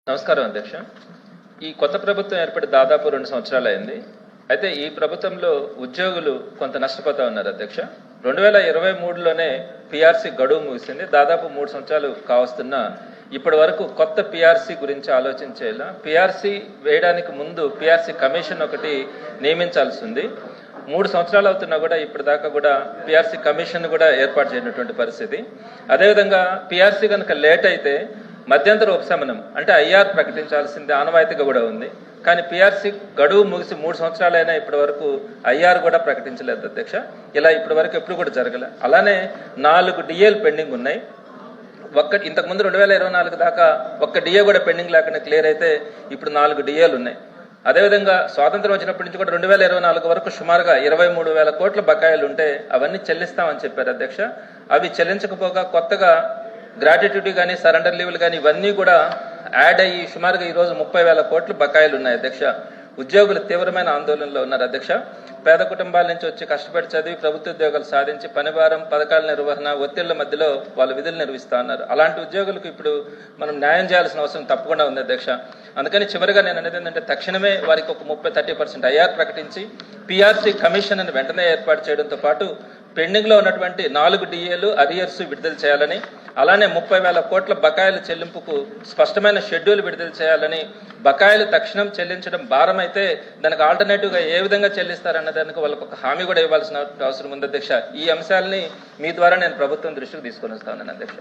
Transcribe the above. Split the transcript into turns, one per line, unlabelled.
నమస్కారం అధ్యక్ష. ఈ కొత్త ప్రభుత్వం ఏర్పడి దాదాపు 2 సంవత్సరాలు అయింది. అయితే ఈ ప్రభుత్వంలో ఉద్యోగులు కొంత నష్టపోతా ఉన్నారు అధ్యక్ష. 2023లోనే పిఆర్సీ గడువు ముగిసింది. దాదాపు 3 సంవత్సరాలు కావస్తున్నా ఇప్పటి వరకు కొత్త పిఆర్సీ గురించి ఆలోచించేలా పిఆర్సీ వేయడానికి ముందు పిఆర్సీ కమిషన్ ఒకటి నియమించాల్సి ఉంది. 3 సంవత్సరాలు అవుతున్నా కూడా ఇప్పటిదాకా కూడా పిఆర్సీ కమిషన్ కూడా ఏర్పాటు చేయనటువంటి పరిస్థితి. అదేవిధంగా పిఆర్సీ కనుక లేట్ అయితే మధ్యంతర ఉపశమనం అంటే ఐఆర్ ప్రకటించాల్సింది ఆనవాయితీగా కూడా ఉంది. కానీ పిఆర్సీ గడువు ముగిసి 3 సంవత్సరాలైనా ఇప్పటి వరకు ఐఆర్ కూడా ప్రకటించలేదు అధ్యక్ష. ఇలా ఇప్పటి వరకు ఎప్పుడు కూడా జరగలే. అలానే 4 డిఏలు పెండింగ్ ఉన్నాయి. ఇంతకుముందు 2024 దాకా ఒక్క డిఏ కూడా పెండింగ్ లేకుండా క్లియర్ అయితే ఇప్పుడు 4 డిఏలు ఉన్నాయి. అదేవిధంగా స్వాతంత్రం వచ్చినప్పటి నుంచి కూడా 2024 వరకు సుమారుగా 23,000 కోట్ల బకాయిలు ఉంటే అవన్నీ చెల్లిస్తామని చెప్పారు అధ్యక్ష. అవి చెల్లించకపోగా కొత్తగా గ్రాట్యుటీ కానీ సరెండర్ లీవ్లు కానీ ఇవన్నీ కూడా యాడ్ అయ్యి సుమారుగా ఈరోజు 30,000 కోట్ల బకాయిలు ఉన్నాయి అధ్యక్ష. ఉద్యోగులు తీవ్రమైన ఆందోళనలో ఉన్నారు అధ్యక్ష. పేద కుటుంబాల నుంచి వచ్చి కష్టపడి చదివి ప్రభుత్వ ఉద్యోగాలు సాధించి పనిభారం, పథకాల నిర్వహణ, ఒత్తిళ్ల మధ్యలో వాళ్ళ విధులు నిర్వహిస్తా ఉన్నారు. అలాంటి ఉద్యోగులకు ఇప్పుడు మనం న్యాయం చేయాల్సిన అవసరం తప్పకుండా ఉంది అధ్యక్ష. అందుకని చివరిగా నేను అనేది ఏంటంటే తక్షణమే వారికి ఒక 30-30% ఐఆర్ ప్రకటించి పిఆర్సీ కమిషన్ అని వెంటనే ఏర్పాటు చేయడంతో పాటు పెండింగ్లో ఉన్నటువంటి 4 డిఏలు అరియర్స్ విడుదల చేయాలని, అలానే 30,000 కోట్ల బకాయిల చెల్లింపుకు స్పష్టమైన షెడ్యూల్ విడుదల చేయాలని, బకాయిలు తక్షణం చెల్లించడం భారం అయితే దానికి ఆల్టర్నేటివ్గా ఏ విధంగా చెల్లిస్తారన్న దానికి వాళ్ళకు ఒక హామీ కూడా ఇవ్వాల్సిన అవసరం ఉంది అధ్యక్ష. ఈ అంశాలని మీ ద్వారా నేను ప్రభుత్వం దృష్టికి తీసుకొని వస్తాను అధ్యక్ష.